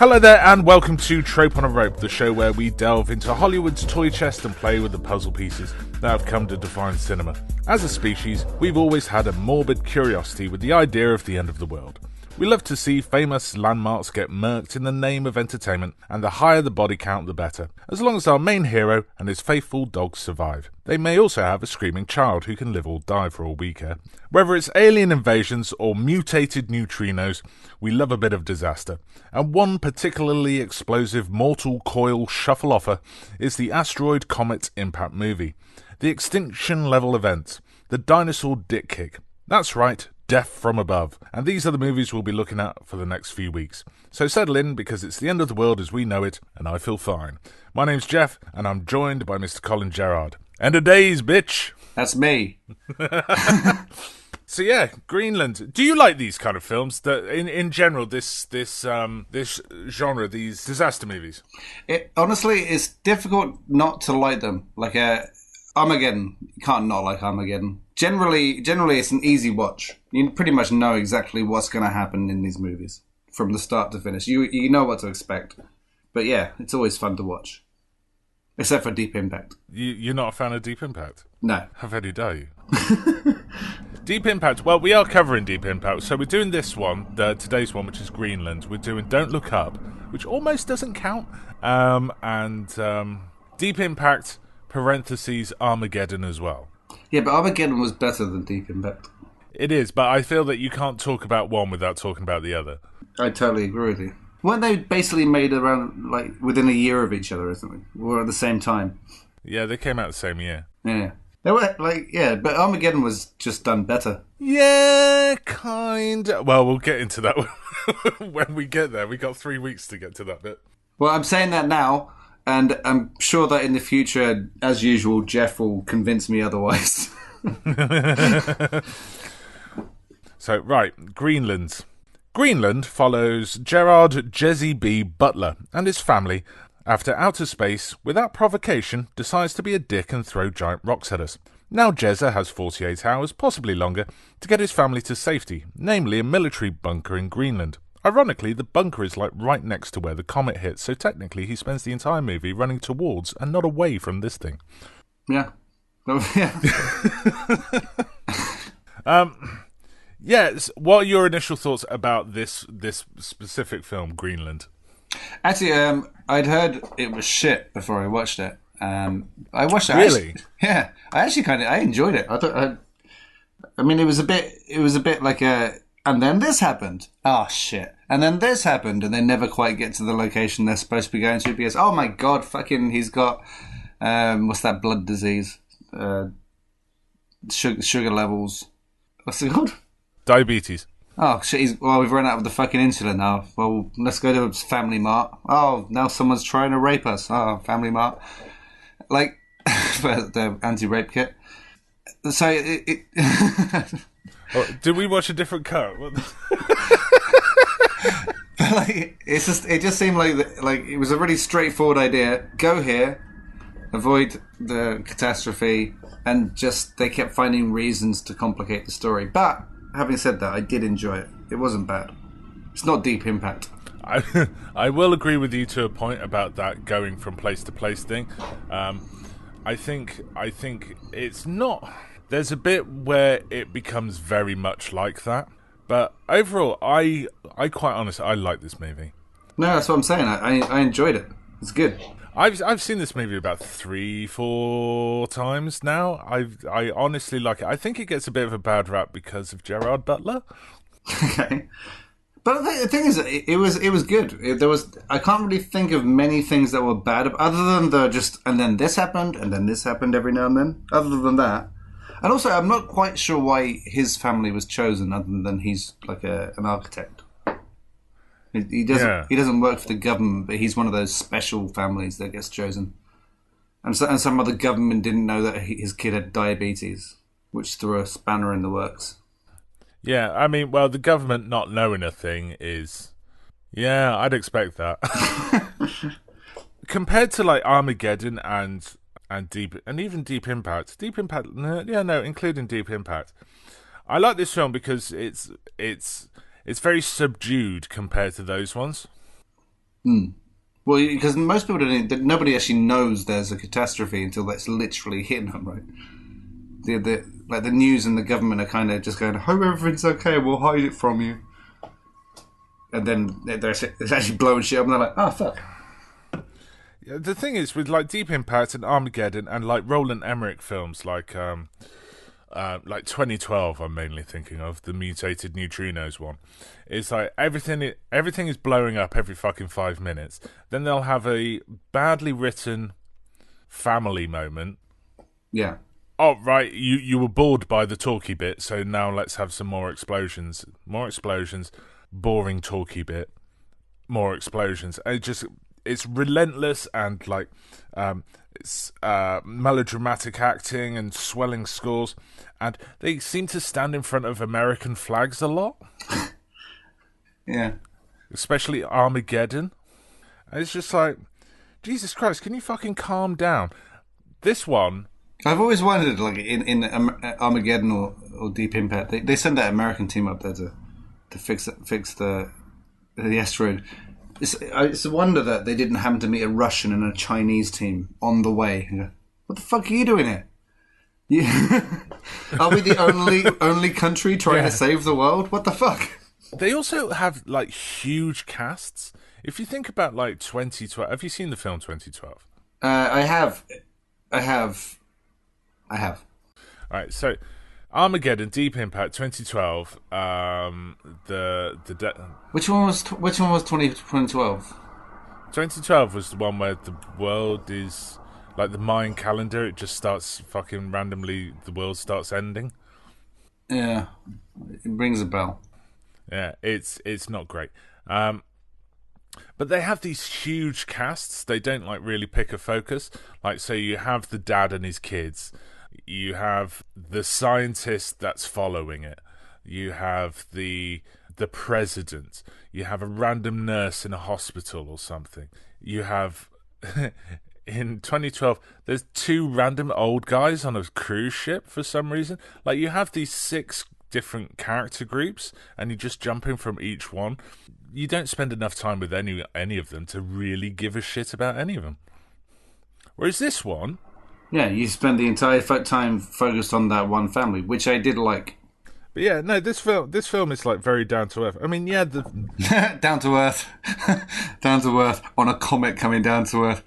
Hello there and welcome to Trope on a Rope, the show where we delve into Hollywood's toy chest and play with the puzzle pieces that have come to define cinema. As a species, we've always had a morbid curiosity with the idea of the end of the world. We love to see famous landmarks get murked in the name of entertainment, and the higher the body count the better, as long as our main hero and his faithful dogs survive. They may also have a screaming child who can live or die for all we care. Whether it's alien invasions or mutated neutrinos, we love a bit of disaster, and one particularly explosive mortal coil shuffle-offer is the Asteroid Comet Impact movie, the extinction level event, the dinosaur dick kick. That's right, death from above, and these are the movies we'll be looking at for the next few weeks. So settle in, because it's the end of the world as we know it, and I feel fine. My name's Jeff, and I'm joined by Mr. Colin Gerard. End of days, bitch! That's me. So yeah, Greenland. Do you like these kind of films? That in general, this genre, these disaster movies? Honestly, it's difficult not to like them. Like Armageddon, you can't not like Armageddon. Generally, it's an easy watch. You pretty much know exactly what's going to happen in these movies from the start to finish. You know what to expect. But yeah, it's always fun to watch. Except for Deep Impact. You're not a fan of Deep Impact? No. How very dare you? Deep Impact. Well, we are covering Deep Impact. So we're doing this one, today's one, which is Greenland. We're doing Don't Look Up, which almost doesn't count. And Deep Impact, parentheses, Armageddon as well. Yeah, but Armageddon was better than Deep Impact. It is, but I feel that you can't talk about one without talking about the other. I totally agree with you. Weren't they basically made around, like, within a year of each other or something? Or at the same time? Yeah, they came out the same year. Yeah. They were, but Armageddon was just done better. Yeah, kind. Well, we'll get into that when we get there. We got 3 weeks to get to that bit. Well, I'm saying that now, and I'm sure that in the future, as usual, Jeff will convince me otherwise. So, right, Greenland. Greenland follows Gerard Gezzy Butler and his family after outer space, without provocation, decides to be a dick and throw giant rocks at us. Now Jezza has 48 hours, possibly longer, to get his family to safety, namely a military bunker in Greenland. Ironically, the bunker is like right next to where the comet hits, so technically he spends the entire movie running towards and not away from this thing. Yeah. Yeah. Yes. What are your initial thoughts about this specific film, Greenland? Actually, I'd heard it was shit before I watched it. I watched it. Really? Yeah. I enjoyed it. I mean, it was a bit like a, and then this happened. Oh shit. And then this happened, and they never quite get to the location they're supposed to be going to because, oh my god, fucking, he's got, what's that blood disease? Sugar levels. What's it called? Diabetes. Oh shit! We've run out of the fucking insulin now. Well, let's go to Family Mart. Oh, now someone's trying to rape us. Oh, Family Mart. Like, for the anti-rape kit. So Oh, did we watch a different cut? like, it just seemed like it was a really straightforward idea. Go here, avoid the catastrophe, and just they kept finding reasons to complicate the story. But having said that, I did enjoy it. It wasn't bad. It's not Deep Impact. I will agree with you to a point about that going from place to place thing. I think it's not. There's a bit where it becomes very much like that, but overall, I quite honestly, I like this movie. No, that's what I'm saying. I enjoyed it. It's good. I've seen this movie about 3-4 times now. I honestly like it. I think it gets a bit of a bad rap because of Gerard Butler. Okay, but the thing is, it was good. I can't really think of many things that were bad other than and then this happened and then this happened every now and then. Other than that, and also I'm not quite sure why his family was chosen, other than he's like an architect. He doesn't work for the government, but he's one of those special families that gets chosen. And some other government didn't know that his kid had diabetes, which threw a spanner in the works. Yeah, I mean, well, the government not knowing a thing is... Yeah, I'd expect that. Compared to, like, Armageddon and even Deep Impact. Including Deep Impact. I like this film because it's very subdued compared to those ones. Well, because most people don't. Nobody actually knows there's a catastrophe until that's literally hitting them, right? The news and the government are kind of just going, "Hope everything's okay. We'll hide it from you." And then it's actually blowing shit up, and they're like, "Oh fuck." Yeah, the thing is, with like Deep Impact and Armageddon and like Roland Emmerich films, like 2012, I'm mainly thinking of the mutated neutrinos one. It's like everything is blowing up every fucking 5 minutes. Then they'll have a badly written family moment. Yeah. Oh right, you were bored by the talky bit, so now let's have some more explosions. More explosions. Boring talky bit. More explosions. It's relentless and like it's melodramatic acting and swelling scores, and they seem to stand in front of American flags a lot. Yeah, especially Armageddon. And it's just like, Jesus Christ, can you fucking calm down? This one, I've always wondered, like in Armageddon or Deep Impact, they send that American team up there to fix the asteroid. It's a wonder that they didn't happen to meet a Russian and a Chinese team on the way. And go, what the fuck are you doing here? Are we the only country trying to save the world? What the fuck? They also have like huge casts. If you think about like 2012, have you seen the film 2012? I have. All right, so Armageddon, Deep Impact, 2012. Which one was 2012? 2012 was the one where the world is like the Mayan calendar. It just starts fucking randomly. The world starts ending. Yeah, it rings a bell. Yeah, it's not great. But they have these huge casts. They don't like really pick a focus. Like, so you have the dad and his kids. You have the scientist that's following it. You have the president. You have a random nurse in a hospital or something. You have in 2012 there's 2 random old guys on a cruise ship for some reason. Like, you have these 6 different character groups and you're just jumping from each one. You don't spend enough time with any of them to really give a shit about any of them. Whereas this one, yeah, you spend the entire time focused on that one family, which I did like. But yeah, no, this film is like very down to earth. I mean, yeah, down to earth, down to earth on a comet coming down to earth.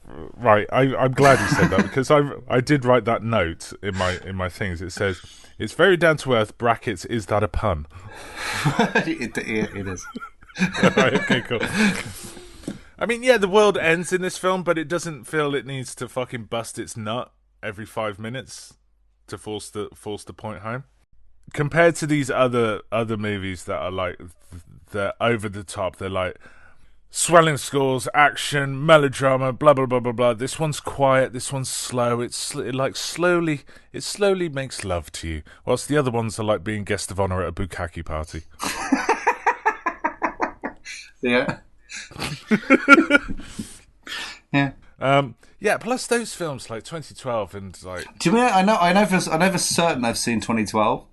Right, I'm glad you said that because I did write that note in my things. It says it's very down to earth. Brackets, is that a pun? It is. Right, okay, cool. I mean, yeah, the world ends in this film, but it doesn't feel it needs to fucking bust its nut every 5 minutes to force the point home. Compared to these other movies that are like they're over the top, they're like swelling scores, action, melodrama, blah blah blah blah blah. This one's quiet. This one's slow. It slowly makes love to you, whilst the other ones are like being guest of honor at a bukkake party. Yeah. Yeah. Yeah. Plus those films like 2012 and like. To me, I know for certain I've seen 2012,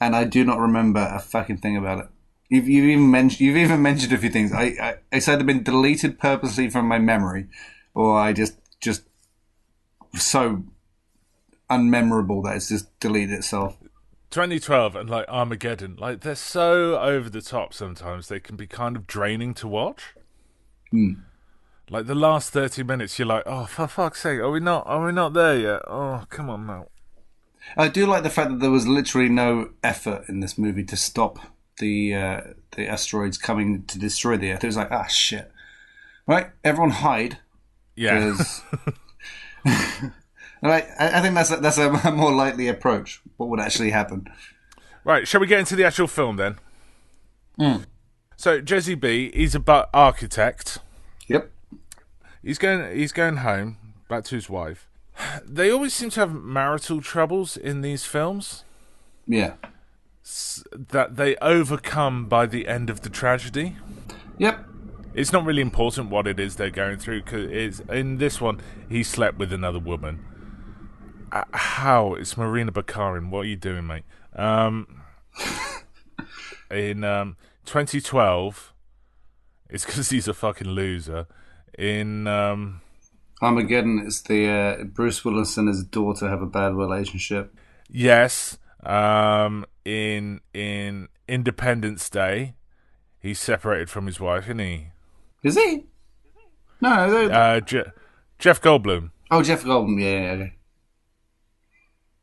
and I do not remember a fucking thing about it. You've even mentioned a few things. It's either been deleted purposely from my memory, or I just so unmemorable that it's just deleted itself. 2012 and like Armageddon, like they're so over the top sometimes they can be kind of draining to watch. Like the last 30 minutes you're like, oh, for fuck's sake, are we not there yet? Oh, come on now. I do like the fact that there was literally no effort in this movie to stop the asteroids coming to destroy the Earth. It was like, shit. Right, everyone hide. Yeah. Right, I think that's a more likely approach. What would actually happen? Right, shall we get into the actual film then? So Gezzy B, he's a architect. Yep. He's going home back to his wife. They always seem to have marital troubles in these films. Yeah. That they overcome by the end of the tragedy. Yep. It's not really important what it is they're going through because in this one he slept with another woman. How? It's Marina Bakarin. What are you doing, mate? In 2012, it's because he's a fucking loser. In Armageddon, it's the Bruce Willis and his daughter have a bad relationship. yes, in Independence Day, he's separated from his wife, isn't he? Is he? No. Jeff Goldblum. Oh, Jeff Goldblum. Yeah. Okay.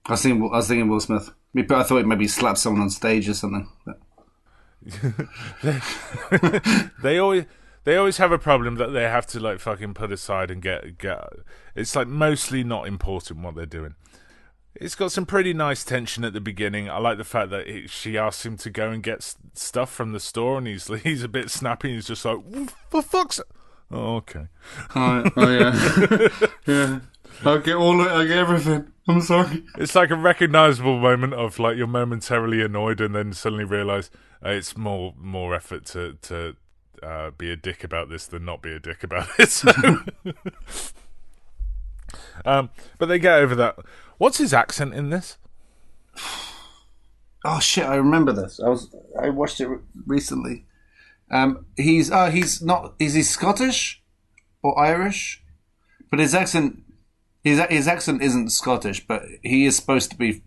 I was thinking Will Smith. I thought maybe slap someone on stage or something. But... they always have a problem that they have to like fucking put aside and get. It's like mostly not important what they're doing. It's got some pretty nice tension at the beginning. I like the fact that she asks him to go and get stuff from the store, and he's a bit snappy. He's just like, for fuck's sake. Oh, okay. Oh yeah. Yeah. I get everything. I'm sorry. It's like a recognisable moment of like you're momentarily annoyed and then suddenly realise it's more effort to be a dick about this than not be a dick about it. So. But they get over that. What's his accent in this? Oh shit! I remember this. I watched it recently. He's not. Is he Scottish or Irish? But his accent isn't Scottish, but he is supposed to be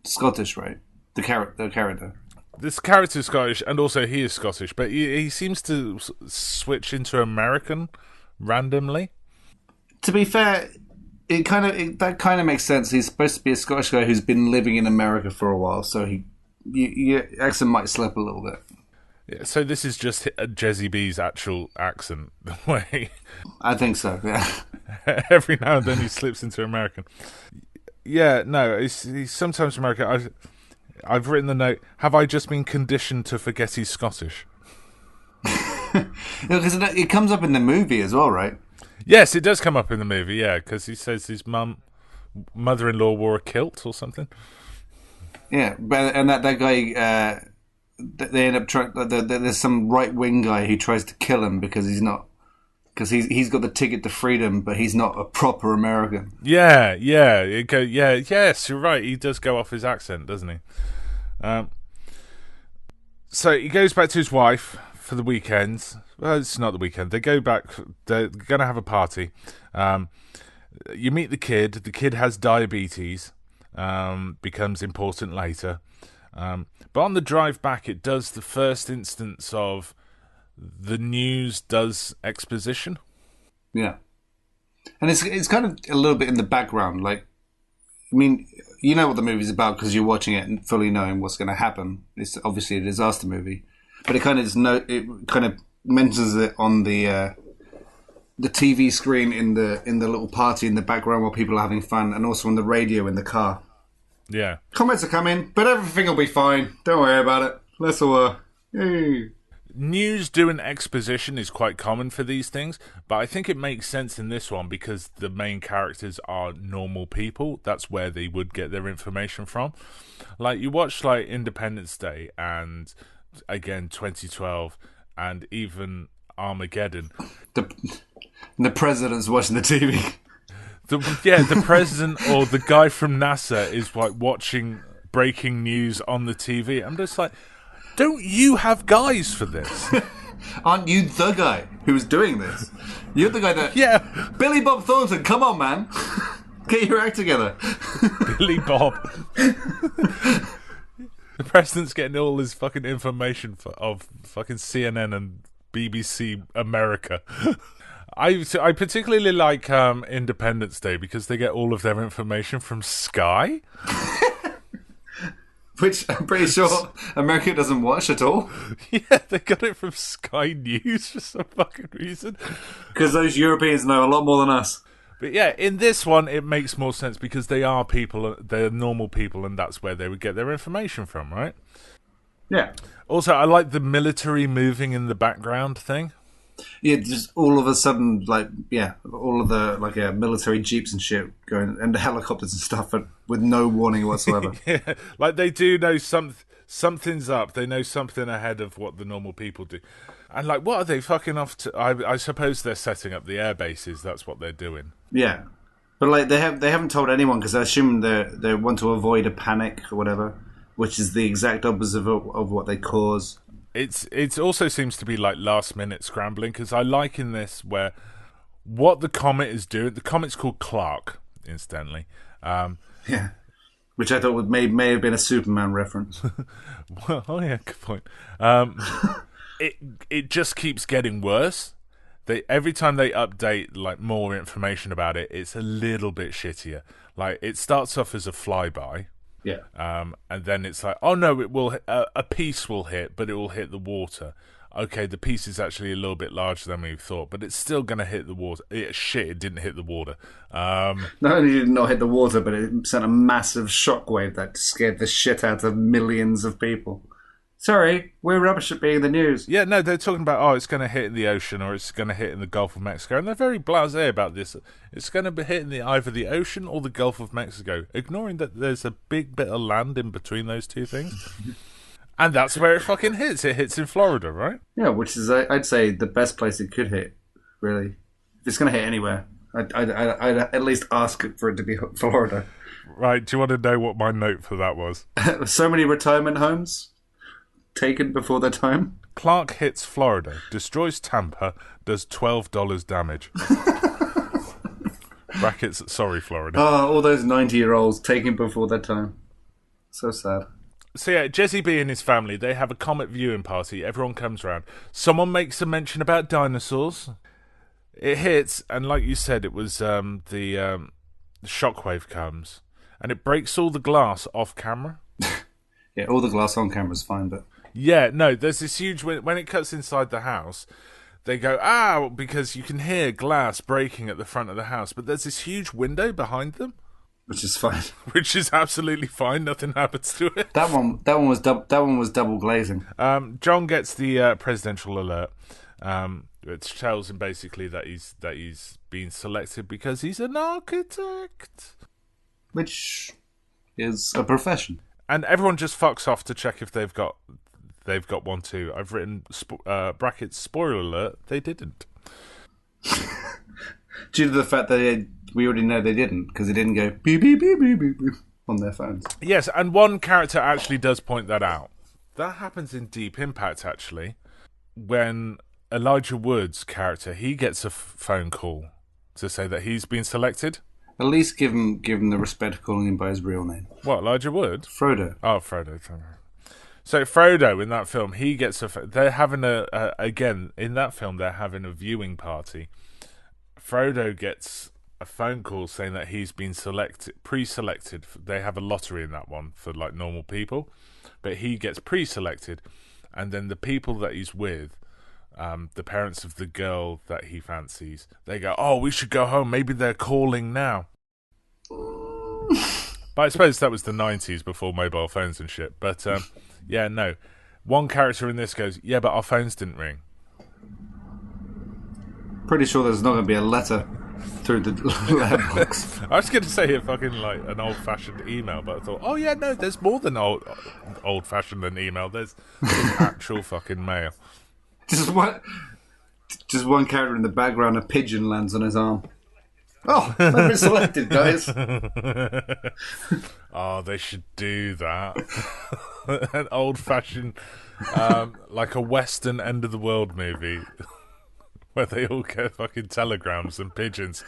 Scottish, right? The character. This character is Scottish, and also he is Scottish, but he seems to switch into American randomly. To be fair, that kind of makes sense. He's supposed to be a Scottish guy who's been living in America for a while, so your accent might slip a little bit. Yeah, so this is just Gezzy B's actual accent, the way. I think so. Yeah. Every now and then he slips into American. Yeah, no, he's sometimes American. I've written the note. Have I just been conditioned to forget he's Scottish? Because it comes up in the movie as well, right? Yes, it does come up in the movie. Yeah, because he says his mother-in-law wore a kilt or something. Yeah, and that guy. They end up trying. There's some right-wing guy who tries to kill him because he's he's got the ticket to freedom, but he's not a proper American. Yeah. Yes, you're right. He does go off his accent, doesn't he? So he goes back to his wife for the weekends. Well, it's not the weekend. They go back. They're going to have a party. You meet the kid. The kid has diabetes. Becomes important later. But on the drive back, it does the first instance of the news does exposition. Yeah. And it's kind of a little bit in the background. Like, I mean, you know what the movie's about because you're watching it and fully knowing what's going to happen. It's obviously a disaster movie. But it kind of mentions it on the TV screen in the little party in the background while people are having fun, and also on the radio in the car. Yeah. Comments are coming, but everything will be fine. Don't worry about it. Let's all yay. News doing exposition is quite common for these things, but I think it makes sense in this one because the main characters are normal people. That's where they would get their information from. Like, you watch, like, Independence Day and, again, 2012 and even Armageddon. The president's watching the TV. The president or the guy from NASA is like watching breaking news on the TV. I'm just like, don't you have guys for this? Aren't you the guy who's doing this? You're the guy that... Yeah. Billy Bob Thornton, come on, man. Get your act together. Billy Bob. The president's getting all his fucking information of fucking CNN and BBC America. I particularly like Independence Day because they get all of their information from Sky. Which I'm pretty sure America doesn't watch at all. Yeah, they got it from Sky News for some fucking reason. Because those Europeans know a lot more than us. But yeah, in this one, it makes more sense because they are people, they're normal people, and that's where they would get their information from, right? Yeah. Also, I like the military moving in the background thing. Yeah, just all of a sudden, all of the military jeeps and shit going, and the helicopters and stuff, but with no warning whatsoever. Yeah, like they do know something's up. They know something ahead of what the normal people do. And like, what are they fucking off to? I suppose they're setting up the air bases. That's what they're doing. Yeah, but like they haven't told anyone because I assume they want to avoid a panic or whatever, which is the exact opposite of what they cause. It's also seems to be like last minute scrambling, because I like in this where what the comet is doing. The comet's called Clark, incidentally. Yeah. Which I thought may have been a Superman reference. Well, oh yeah, good point. It just keeps getting worse. Every time they update like more information about it, it's a little bit shittier. Like it starts off as a flyby, Yeah. and then it's like, oh no, it will a piece will hit, but it will hit the water. Okay, the piece is actually a little bit larger than we thought, but it's still going to hit the water. It didn't hit the water. Not only did it not hit the water, but it sent a massive shockwave that scared the shit out of millions of people. Sorry, we're rubbish at being the news. Yeah, no, they're talking about, it's going to hit in the ocean or it's going to hit in the Gulf of Mexico, and they're very blasé about this. It's going to be hitting either the ocean or the Gulf of Mexico, ignoring that there's a big bit of land in between those two things. And that's where it fucking hits. It hits in Florida, right? Yeah, which is, I'd say, the best place it could hit, really. If it's going to hit anywhere, I'd at least ask for it to be Florida. Right, do you want to know what my note for that was? So many retirement homes taken before their time. Clark hits Florida, destroys Tampa, does $12 damage. Brackets, sorry, Florida. Oh, all those 90-year-olds taken before their time. So sad. So yeah, Gezzy B and his family, they have a comet viewing party. Everyone comes around. Someone makes a mention about dinosaurs. It hits, and like you said, it was the shockwave comes, and it breaks all the glass off camera. Yeah, all the glass on camera's fine, but... Yeah, no, there's this huge... When it cuts inside the house, they go, because you can hear glass breaking at the front of the house, but there's this huge window behind them. Which is fine. Which is absolutely fine. Nothing happens to it. That one was double glazing. John gets the presidential alert, which tells him basically that he's been selected because he's an architect, which is a profession. And everyone just fucks off to check if they've got one too. I've written brackets spoiler alert. They didn't. Due to the fact that we already know they didn't, because they didn't go beep, beep, beep, beep, beep, beep on their phones. Yes, and one character actually does point that out. That happens in Deep Impact, actually, when Elijah Wood's character, he gets a phone call to say that he's been selected. At least give him the respect of calling him by his real name. What, Elijah Wood? Frodo. Oh, Frodo. So Frodo, in that film, he gets they're having again, in that film, they're having a viewing party. Frodo gets a phone call saying that he's been pre-selected. They have a lottery in that one for like normal people, but he gets pre-selected, and then the people that he's with, the parents of the girl that he fancies, they go, "Oh, we should go home. Maybe they're calling now." But I suppose that was the 90s before mobile phones and shit. But yeah, no. One character in this goes, "Yeah, but our phones didn't ring." Pretty sure there's not going to be a letter through the letterbox. I was going to say fucking like an old-fashioned email, but I thought, oh yeah, no, there's more than old-fashioned than email. There's actual fucking mail. Just one character in the background, a pigeon lands on his arm. Oh, I've been selected, guys. Oh, they should do that. An old-fashioned, like a Western end-of-the-world movie. Where they all get fucking telegrams and pigeons.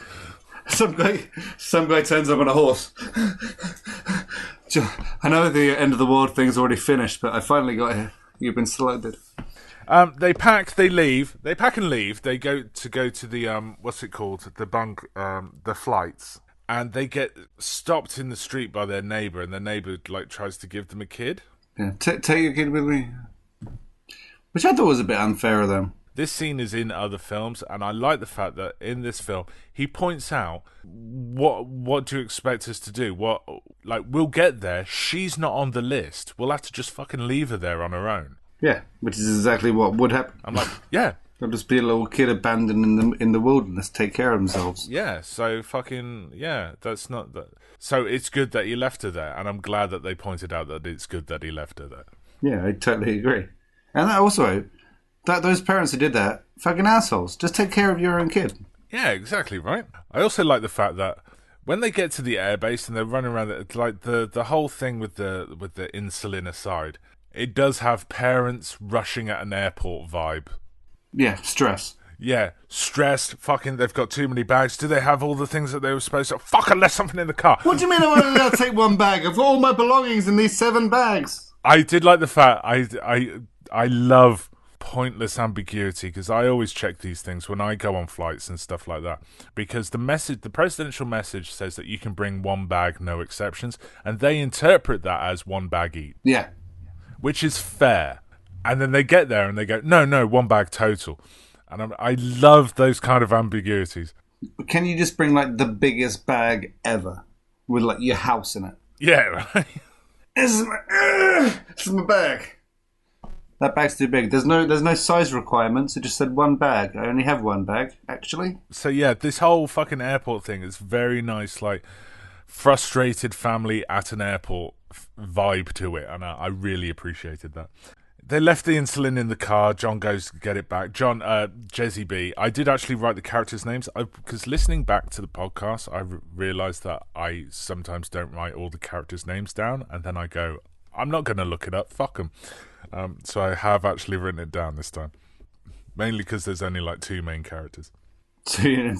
Some guy turns up on a horse. I know the end of the world thing's already finished, but I finally got here. You've been selected. They pack and leave. They go to the what's it called? The flights, and they get stopped in the street by their neighbour, and their neighbour like tries to give them a kid. Yeah, take your kid with me. Which I thought was a bit unfair of them. This scene is in other films, and I like the fact that in this film he points out what do you expect us to do? We'll get there. She's not on the list. We'll have to just fucking leave her there on her own. Yeah, which is exactly what would happen. I'm like, yeah, there'll just be a little kid abandoned in the wilderness, take care of themselves. Yeah, so fucking that's not that. So it's good that he left her there, and I'm glad that they pointed out that it's good that he left her there. Yeah, I totally agree. And that also. Those parents who did that, fucking assholes. Just take care of your own kid. Yeah, exactly, right? I also like the fact that when they get to the airbase and they're running around, like the whole thing with the insulin aside, It does have parents rushing at an airport vibe. Yeah, stress. Yeah, stressed, fucking, they've got too many bags. Do they have all the things that they were supposed to? Fuck, I left something in the car. What do you mean I'm only allowed to take one bag? I've got all my belongings in these 7 bags. I did like the fact, I love pointless ambiguity, because I always check these things when I go on flights and stuff like that, because the presidential message says that you can bring 1 bag, no exceptions, and they interpret that as 1 bag each. Yeah. Which is fair. And then they get there and they go, no, 1 bag total. And I love those kind of ambiguities. Can you just bring, like, the biggest bag ever with, like, your house in it? Yeah, right. This is my bag. That bag's too big. There's no size requirements. It just said 1 bag. I only have 1 bag, actually. So yeah, this whole fucking airport thing is very nice, like, frustrated family at an airport vibe to it, and I really appreciated that. They left the insulin in the car. John goes to get it back. Gezzy B. I did actually write the characters' names, because listening back to the podcast, I realised that I sometimes don't write all the characters' names down, and then I go, I'm not going to look it up, fuck them. So I have actually written it down this time. Mainly because there's only like 2 main characters. So you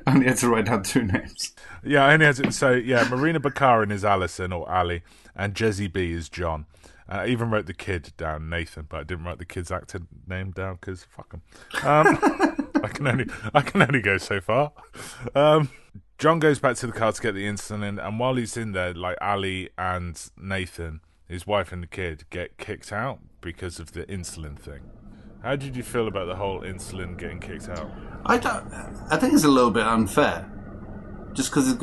only had to write down 2 names. Yeah, I only had to. So yeah, Marina Bakarin is Alison or Ali, and Gezzy B is John. I even wrote the kid down, Nathan, but I didn't write the kid's actor name down because fuck him. I can only go so far. John goes back to the car to get the insulin, and while he's in there, like Ali and Nathan, his wife and the kid, get kicked out because of the insulin thing. How did you feel about the whole insulin getting kicked out? I think it's a little bit unfair. Just because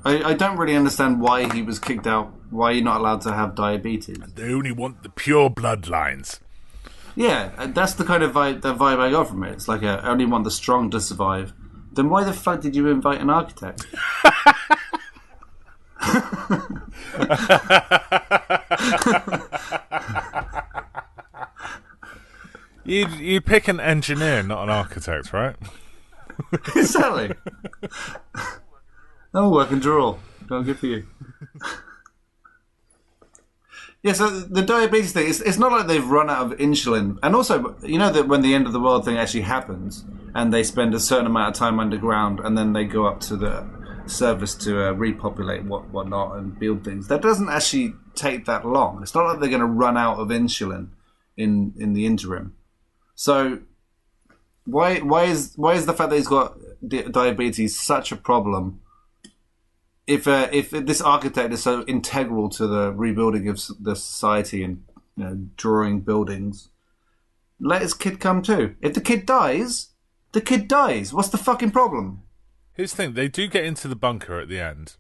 I don't really understand why he was kicked out. Why you're not allowed to have diabetes? They only want the pure bloodlines. Yeah, that's the kind of vibe I got from it. It's like I only want the strong to survive. Then why the fuck did you invite an architect? You'd pick an engineer, not an architect, right? Exactly. That'll work and draw. Not good for you. Yeah, so the diabetes thing, it's not like they've run out of insulin. And also, you know that when the end of the world thing actually happens, and they spend a certain amount of time underground, and then they go up to the surface to repopulate whatnot and build things, that doesn't actually take that long. It's not like they're going to run out of insulin in the interim. So why is the fact that he's got diabetes such a problem? If this architect is so integral to the rebuilding of the society and drawing buildings, let his kid come too. If the kid dies, the kid dies. What's the fucking problem? Here's the thing, they do get into the bunker at the end.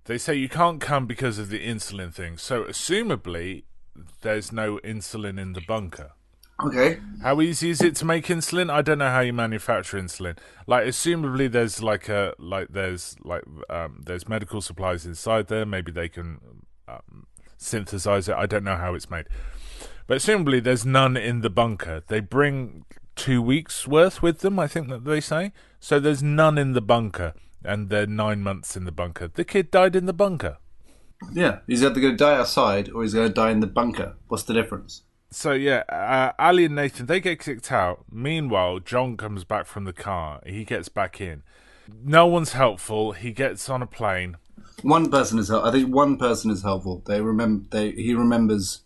They say you can't come because of the insulin thing, so assumably there's no insulin in the bunker. Okay. How easy is it to make insulin? I don't know how you manufacture insulin. Like, assumably there's medical supplies inside there. Maybe they can synthesize it. I don't know how it's made. But assumably there's none in the bunker. They bring 2 weeks worth with them, I think that they say. So there's none in the bunker, and they're 9 months in the bunker. The kid died in the bunker. Yeah, he's either going to die outside or he's going to die in the bunker. What's the difference? So yeah, Ali and Nathan, they get kicked out. Meanwhile, John comes back from the car. He gets back in. No one's helpful. He gets on a plane. One person is helpful. I think one person is helpful. He remembers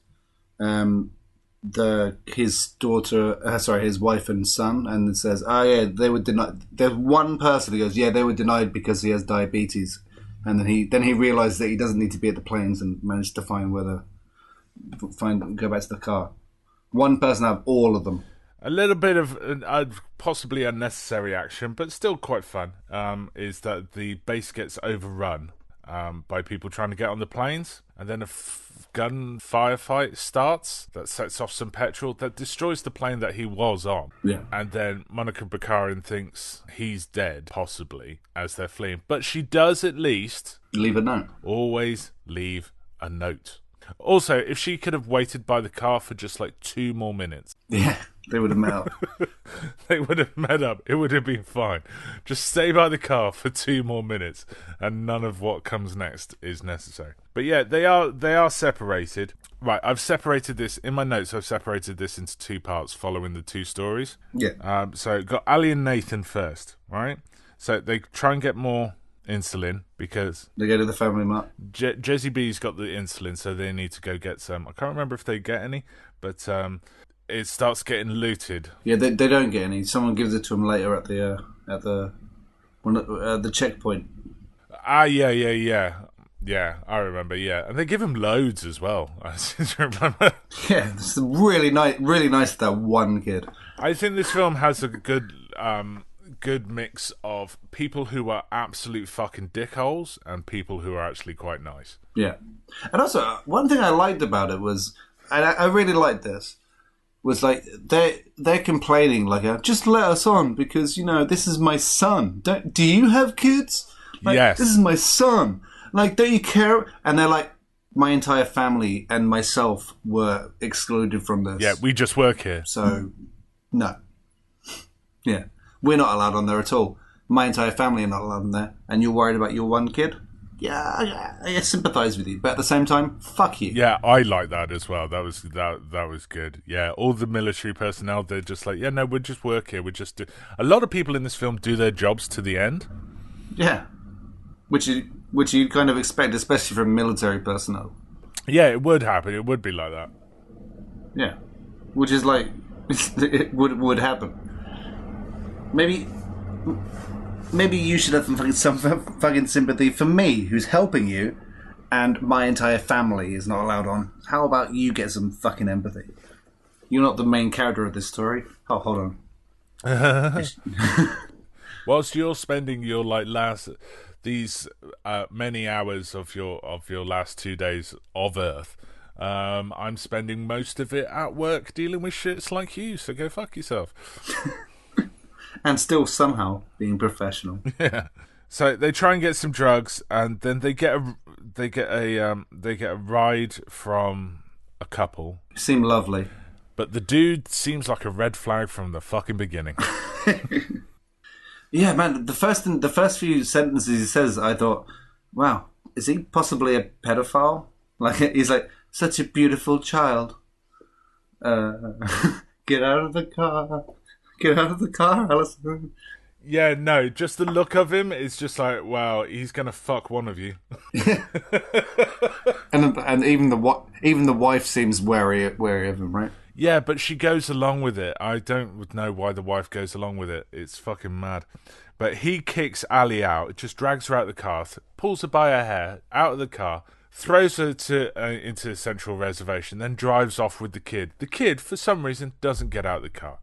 his daughter, his wife and son, and it says, "Oh yeah, they were denied." There's one person who goes, "Yeah, they were denied because he has diabetes," and then he realized that he doesn't need to be at the planes and managed to go back to the car. One person out of all of them. A little bit of possibly unnecessary action, but still quite fun, is that the base gets overrun by people trying to get on the planes, and then a gun firefight starts that sets off some petrol that destroys the plane that he was on. Yeah. And then Monica Bakarin thinks he's dead, possibly, as they're fleeing. But she does at least... leave a note. Always leave a note. Also, if she could have waited by the car for just like 2 more minutes. Yeah, they would have met up. They would have met up. It would have been fine. Just stay by the car for 2 more minutes, and none of what comes next is necessary. But yeah, they are separated. Right, I've separated this in my notes. I've separated this into two parts, following the two stories. Yeah. So got Ali and Nathan first, right? So they try and get more insulin because They go to the family mart. Gezzy B's got the insulin, so they need to go get some. I can't remember if they get any, but it starts getting looted. Yeah, they don't get any. Someone gives it to them later at the checkpoint. Yeah, I remember. Yeah, and they give him loads as well. I seem to remember. Yeah, it's really nice for that one kid. I think this film has a good mix of people who are absolute fucking dickholes and people who are actually quite nice. Yeah, and also one thing I liked about it was, and I really liked this, was like they're complaining like, just let us on because this is my son. Do you have kids? Like, yes, this is my son. Like, don't you care? And they're like, my entire family and myself were excluded from this. Yeah, we just work here. So, no. Yeah. We're not allowed on there at all. My entire family are not allowed on there. And you're worried about your one kid? Yeah, I sympathise with you. But at the same time, fuck you. Yeah, I like that as well. That was good. Yeah, all the military personnel, they're just like, yeah, no, we just work here. We just do. A lot of people in this film do their jobs to the end. Yeah. Which you kind of expect, especially from military personnel. Yeah, it would happen. It would be like that. Yeah, which is like it would happen. Maybe you should have some fucking sympathy for me, who's helping you, and my entire family is not allowed on. How about you get some fucking empathy? You're not the main character of this story. Oh, hold on. Whilst you're spending your these many hours of your last 2 days of Earth, I'm spending most of it at work dealing with shits like you. So go fuck yourself. And still somehow being professional. Yeah. So they try and get some drugs, and then they get a ride from a couple. Seem lovely, but the dude seems like a red flag from the fucking beginning. Yeah, man. The first few sentences he says, I thought, wow, is he possibly a pedophile? Like, he's like, such a beautiful child. Get out of the car. Get out of the car, Alison. Yeah, no, just the look of him is just like, wow, he's gonna fuck one of you. and even the wife seems wary of him, right? Yeah, but she goes along with it. I don't know why the wife goes along with it. It's fucking mad. But he kicks Ali out, just drags her out of the car, pulls her by her hair, out of the car, throws her into Central Reservation, then drives off with the kid. The kid, for some reason, doesn't get out of the car.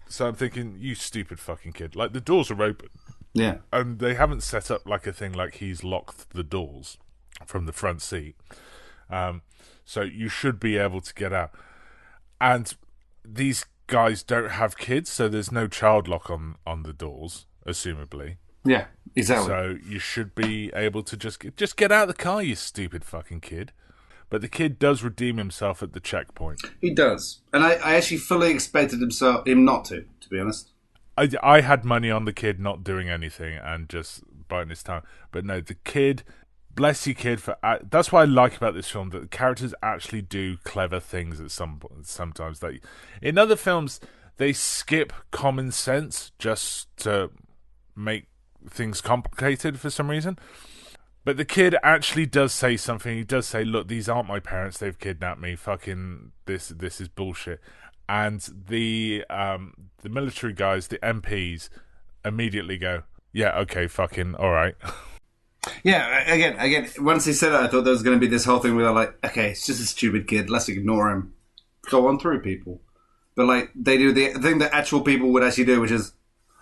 So I'm thinking, you stupid fucking kid. Like, the doors are open. Yeah. And they haven't set up like a thing like he's locked the doors from the front seat. So you should be able to get out. And these guys don't have kids, so there's no child lock on the doors, assumably. Yeah, exactly. So you should be able to just get out of the car, you stupid fucking kid. But the kid does redeem himself at the checkpoint. He does. And I actually fully expected him not to be honest. I had money on the kid not doing anything and just biding his time. But no, the kid... Bless you, kid. That's what I like about this film, that the characters actually do clever things sometimes. Like, in other films, they skip common sense just to make things complicated for some reason. But the kid actually does say something. He does say, look, these aren't my parents. They've kidnapped me. Fucking this is bullshit. And the military guys, the MPs, immediately go, yeah, okay, fucking all right. Yeah, again, once he said that, I thought there was going to be this whole thing where they're like, okay, it's just a stupid kid, let's ignore him. Go on through, people. But, like, they do the thing that actual people would actually do, which is,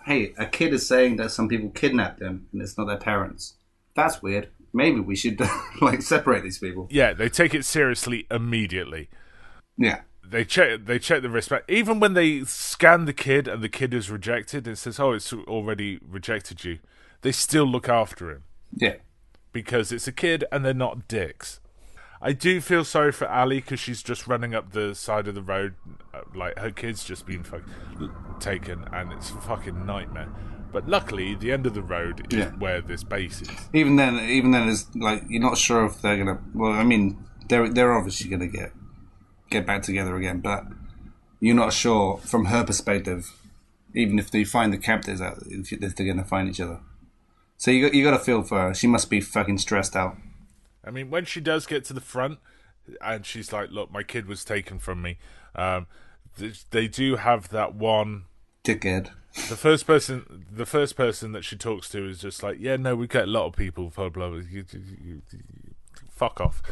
hey, a kid is saying that some people kidnapped them, and it's not their parents. That's weird. Maybe we should, like, separate these people. Yeah, they take it seriously immediately. Yeah. They check the wristband. Even when they scan the kid and the kid is rejected, it says, oh, it's already rejected you. They still look after him. Yeah. Because it's a kid and they're not dicks. I do feel sorry for Ali because she's just running up the side of the road. Like, her kid's just been taken and it's a fucking nightmare. But luckily, the end of the road is where this base is. Even then, it's like, you're not sure if they're going to... Well, I mean, they're obviously going to get back together again, but you're not sure from her perspective, even if they find the captives out, if they're going to find each other. So you got to feel for her. She must be fucking stressed out. I mean, when she does get to the front, and she's like, "Look, my kid was taken from me." They do have that one dickhead. The first person that she talks to is just like, "Yeah, no, we get a lot of people, blah blah. You fuck off."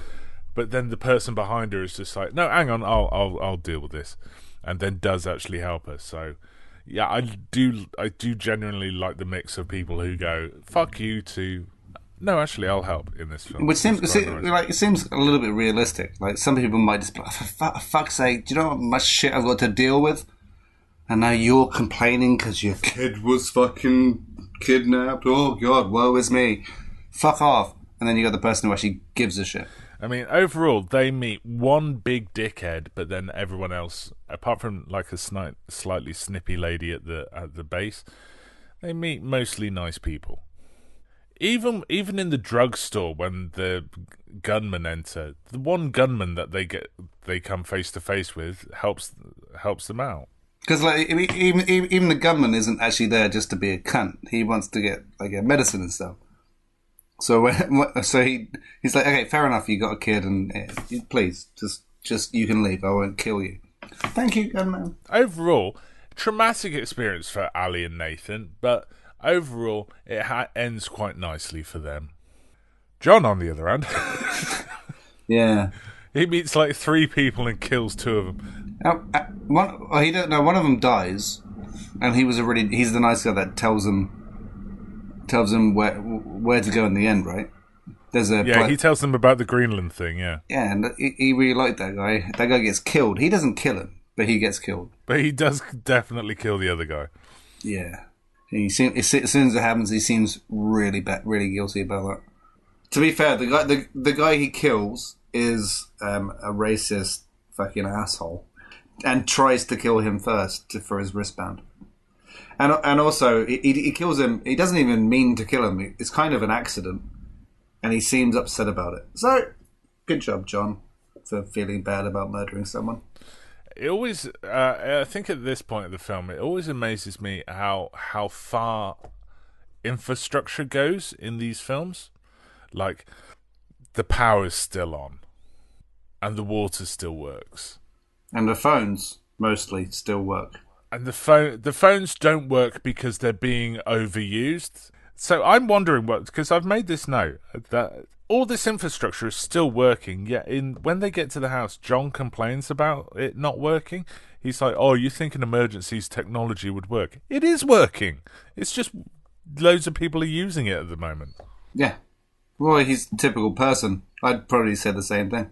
But then the person behind her is just like, "No, hang on, I'll deal with this," and then does actually help her. So, yeah, I do genuinely like the mix of people who go, "Fuck you," to no, actually, I'll help in this film. Which seems it seems a little bit realistic. Like some people might just be like, for fuck's sake, do you know how much shit I've got to deal with? And now you're complaining because your kid was fucking kidnapped. Oh God, woe is me. Fuck off. And then you got the person who actually gives a shit. I mean, overall, they meet one big dickhead, but then everyone else, apart from like a slightly snippy lady at the base, they meet mostly nice people. Even in the drugstore, when the gunmen enter, the one gunman that they come face to face with helps them out. Because like even the gunman isn't actually there just to be a cunt. He wants to get medicine and stuff. So he's like, okay, fair enough. You got a kid, and please just you can leave. I won't kill you. Thank you, gunman. Overall, traumatic experience for Ali and Nathan, but overall, it ends quite nicely for them. John, on the other hand, yeah, he meets like 3 people and kills 2 of them. He don't know. One of them dies, and he's the nice guy that tells him where to go in the end, right? He tells them about the Greenland thing. Yeah, and he really liked that guy. That guy gets killed. He doesn't kill him, but he gets killed. But he does definitely kill the other guy. Yeah. As soon as it happens, he seems really guilty about that. To be fair, the guy he kills is a racist fucking asshole, and tries to kill him first for his wristband. And also he kills him. He doesn't even mean to kill him. It's kind of an accident, and he seems upset about it. So, good job, John, for feeling bad about murdering someone. It always, I think at this point of the film, it always amazes me how far infrastructure goes in these films. Like, the power's still on, and the water still works. And the phones mostly still work. And the phones don't work because they're being overused. So I'm wondering because I've made this note that all this infrastructure is still working, yet when they get to the house, John complains about it not working. He's like, "Oh, you think in emergencies technology would work? It is working. It's just loads of people are using it at the moment." Yeah. Well, he's a typical person. I'd probably say the same thing.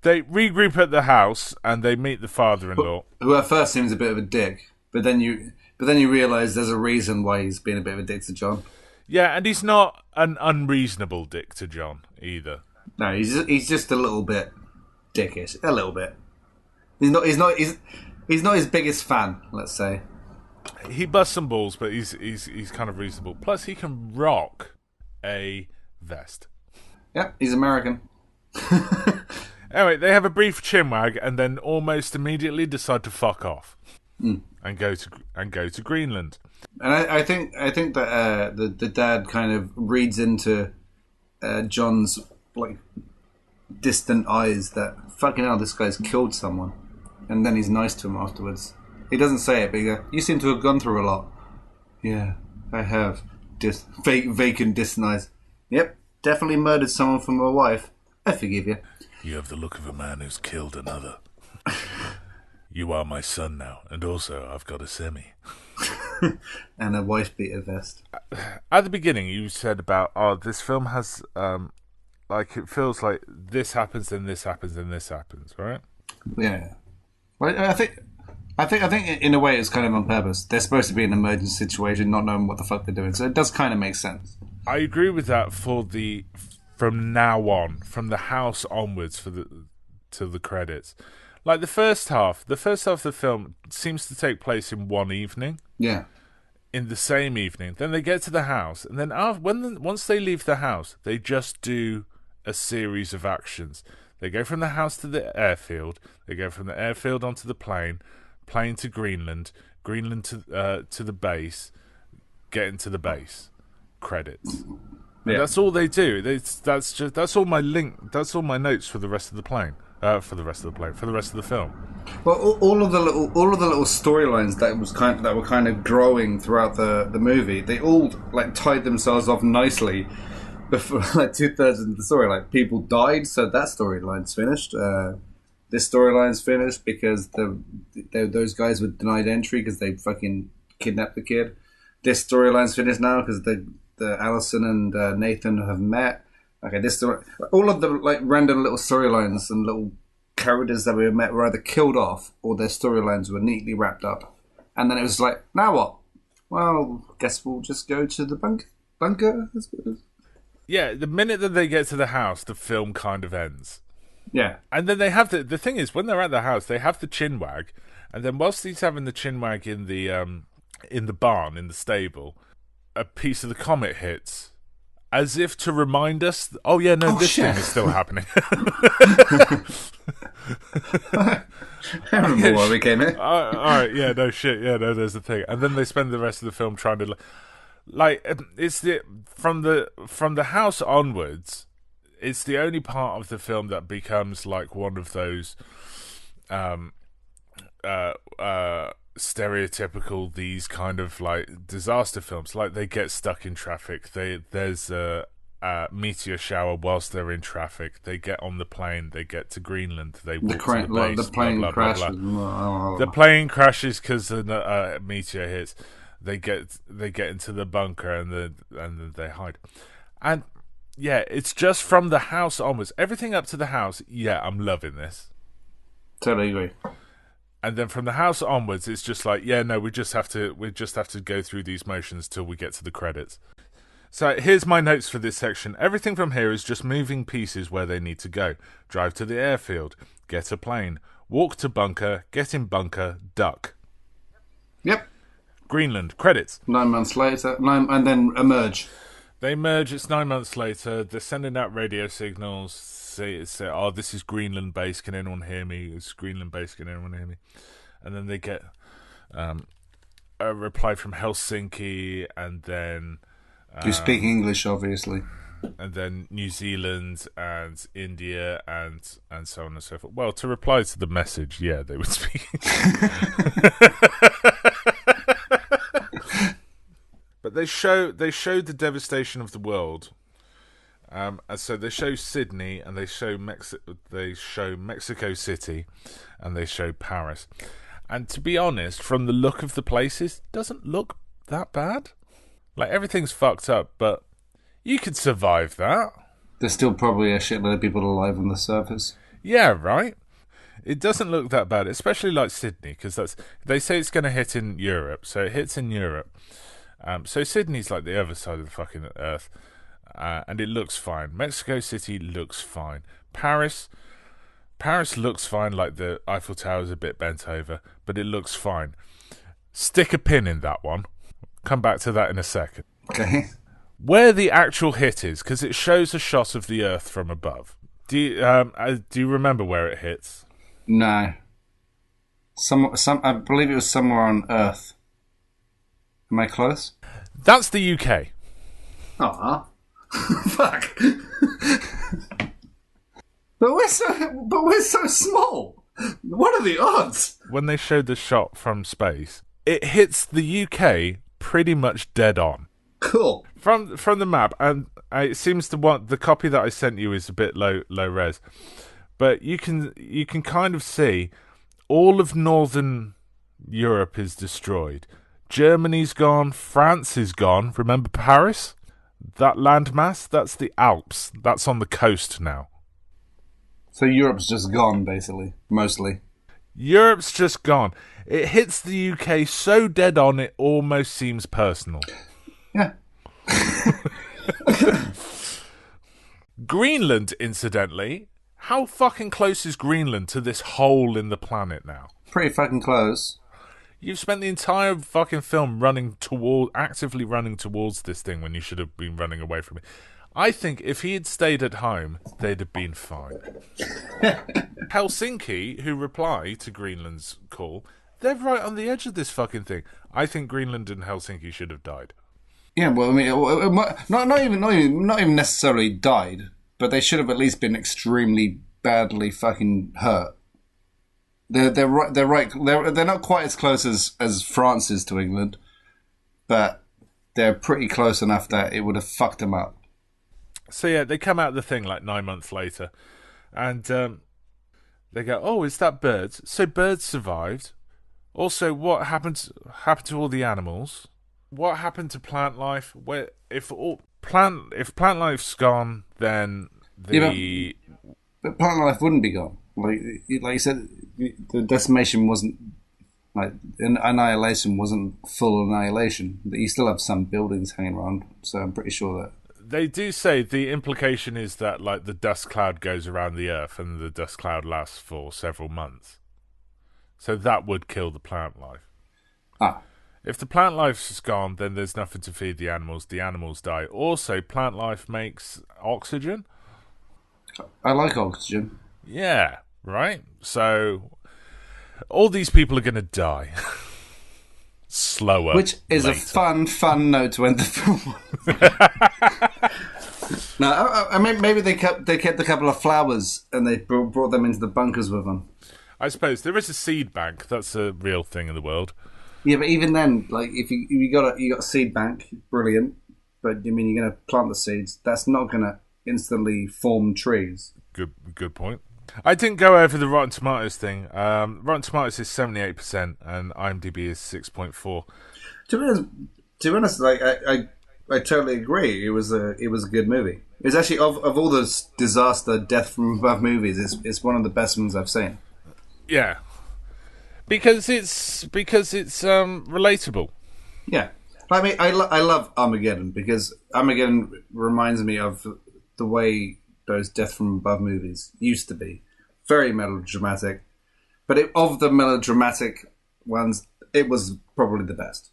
They regroup at the house and they meet the father-in-law, who at first seems a bit of a dick, but then you realise there's a reason why he's being a bit of a dick to John. Yeah, and he's not an unreasonable dick to John either. No, he's just a little bit dickish, a little bit. He's not his biggest fan, let's say. He busts some balls, but he's kind of reasonable. Plus, he can rock a vest. Yeah, he's American. Anyway, they have a brief chinwag and then almost immediately decide to fuck off and go to Greenland. And I think that the dad kind of reads into John's like distant eyes that fucking hell, this guy's killed someone, and then he's nice to him afterwards. He doesn't say it, but he goes, "You seem to have gone through a lot." Yeah, I have. Vacant distant eyes. Yep, definitely murdered someone for my wife. I forgive you. You have the look of a man who's killed another. You are my son now, and also I've got a semi. And a wife-beater vest. At the beginning, you said about, this film has, it feels like this happens, then this happens, then this happens, right? Yeah. Well, I think in a way it's kind of on purpose. They're supposed to be in an emergency situation, not knowing what the fuck they're doing, so it does kind of make sense. I agree with that from now on, from the house onwards to the credits. Like the first half of the film seems to take place in one evening. Yeah. In the same evening. Then they get to the house, and then once they leave the house, they just do a series of actions. They go from the house to the airfield. They go from the airfield onto the plane to Greenland, Greenland to the base, getting to the base. Credits. Yeah. That's all they do. That's all my notes for the rest of the plane. For the rest of the film. Well, all of the little storylines that were kind of growing throughout the movie, they all like tied themselves off nicely. Before like 2/3 into the story, like people died, so that storyline's finished. This storyline's finished because those guys were denied entry because they fucking kidnapped the kid. This storyline's finished now because the Allison and Nathan have met. Okay, this story, all of the like random little storylines and little characters that we met were either killed off or their storylines were neatly wrapped up. And then it was like, now what? Well, guess we'll just go to the bunker. I suppose. Yeah, the minute that they get to the house, the film kind of ends. Yeah. And then they have the thing is, when they're at the house, they have the chinwag, and then whilst he's having the chinwag in the barn, in the stable, a piece of the comet hits, as if to remind us, this thing is still happening. I remember why we came here. All right, yeah, no shit, yeah, no, there's the thing. And then they spend the rest of the film trying to... Like, it's from the house onwards, it's the only part of the film that becomes like one of those stereotypical, these kind of like disaster films. Like, they get stuck in traffic. There's a meteor shower whilst they're in traffic. They get on the plane. They get to Greenland. They walk to the base. The plane crashes. The plane crashes because a meteor hits. They get into the bunker and then they hide. And yeah, it's just from the house onwards. Everything up to the house, yeah, I'm loving this. Totally agree. And then from the house onwards, it's just like, yeah, no, we just have to go through these motions till we get to the credits. So here's my notes for this section. Everything from here is just moving pieces where they need to go. Drive to the airfield, get a plane, walk to bunker, get in bunker, duck. Yep. Greenland, credits. 9 months later, and then emerge. They merge, it's 9 months later, they're sending out radio signals, say, oh, this is Greenland base, can anyone hear me? It's Greenland base, can anyone hear me? And then they get a reply from Helsinki, and then... you speak English, obviously. And then New Zealand and India and so on and so forth. Well, to reply to the message, yeah, they would speak. But they show the devastation of the world, and so they show Sydney, and they show Mexico City, and they show Paris. And to be honest, from the look of the places, doesn't look that bad. Like, everything's fucked up, but you could survive that. There's still probably a shitload of people alive on the surface. Yeah, right. It doesn't look that bad, especially like Sydney, because they say it's going to hit in Europe, so it hits in Europe. So Sydney's like the other side of the fucking earth, and it looks fine. Mexico City looks fine. Paris looks fine, like the Eiffel Tower's a bit bent over, but it looks fine. Stick a pin in that one. Come back to that in a second. Okay. Where the actual hit is, because it shows a shot of the earth from above. Do you remember where it hits? No. I believe it was somewhere on Earth. Am I close? That's the UK. Aw. Fuck. But we're so small. What are the odds? When they showed the shot from space, it hits the UK pretty much dead on. Cool. From the map, and it seems the copy that I sent you is a bit low res, but you can kind of see all of Northern Europe is destroyed. Germany's gone, France is gone. Remember Paris? That landmass, that's the Alps. That's on the coast now. So Europe's just gone, basically, mostly. Europe's just gone. It hits the UK so dead on it almost seems personal. Yeah. Greenland, incidentally, how fucking close is Greenland to this hole in the planet now? Pretty fucking close. You've spent the entire fucking film actively running towards this thing when you should have been running away from it. I think if he had stayed at home, they'd have been fine. Helsinki, who reply to Greenland's call, they're right on the edge of this fucking thing. I think Greenland and Helsinki should have died. Yeah, well, I mean, not even necessarily died, but they should have at least been extremely badly fucking hurt. They're right. They're not quite as close as France is to England, but they're pretty close enough that it would have fucked them up. So yeah, they come out of the thing like 9 months later, and they go, "Oh, is that birds?" So birds survived. Also, what happened to all the animals? What happened to plant life? Where if plant life's gone, then but plant life wouldn't be gone. Like you said, the decimation wasn't like annihilation wasn't full annihilation. You still have some buildings hanging around, so I'm pretty sure that. They do say the implication is that like the dust cloud goes around the Earth and the dust cloud lasts for several months. So that would kill the plant life. Ah. If the plant life's gone, then there's nothing to feed the animals. The animals die. Also, plant life makes oxygen. I like oxygen. Yeah, right? So all these people are going to die. Slower. Which is later. a fun note to end the film on. No, I mean, maybe they kept a couple of flowers and they brought them into the bunkers with them. I suppose there is a seed bank. That's a real thing in the world. Yeah, but even then, like if you got a seed bank, brilliant. But I mean, you're going to plant the seeds. That's not going to instantly form trees. Good point. I didn't go over the Rotten Tomatoes thing. Rotten Tomatoes is 78% and IMDb is 6.4. To be honest, like I totally agree. It was a good movie. It's actually of all those disaster, death from above movies, it's one of the best ones I've seen. Yeah, because it's relatable. Yeah, I mean, I love Armageddon because Armageddon reminds me of the way those death from above movies used to be. Very melodramatic, but of the melodramatic ones, it was probably the best.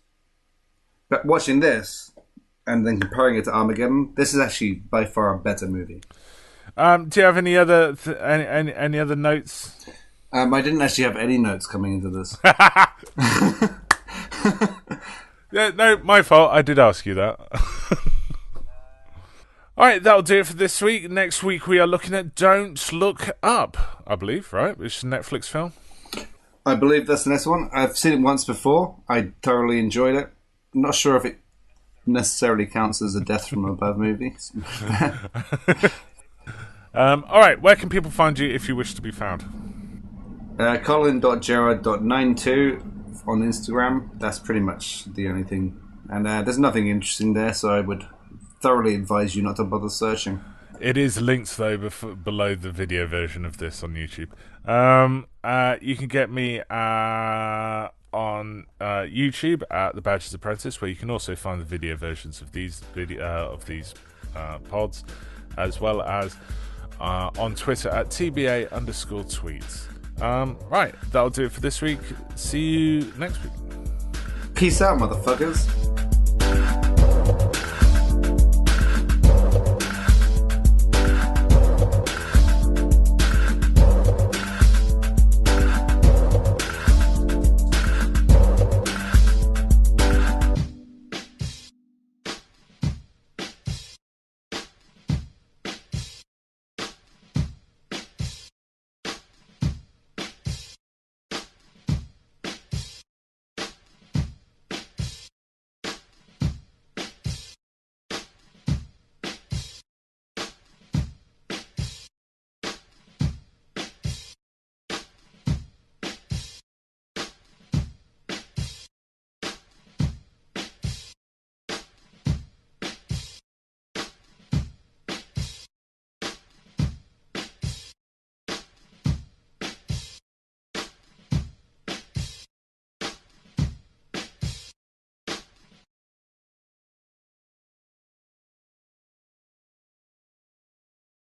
But watching this and then comparing it to Armageddon, this is actually by far a better movie. Do you have any other any other notes? I didn't actually have any notes coming into this. Yeah, no, my fault. I did ask you that. All right, that'll do it for this week. Next week we are looking at Don't Look Up, I believe, right? Which is a Netflix film. I believe that's the next one. I've seen it once before. I thoroughly enjoyed it. I'm not sure if it necessarily counts as a death from above movie. All right, where can people find you if you wish to be found? Colin.gerard.92 on Instagram. That's pretty much the only thing. And there's nothing interesting there, so I would thoroughly advise you not to bother searching. It is linked, though, below the video version of this on YouTube. You can get me on YouTube at The Badger's Apprentice, where you can also find the video versions of these pods, as well as on Twitter at TBA_tweets. Right, that'll do it for this week. See you next week. Peace out, motherfuckers.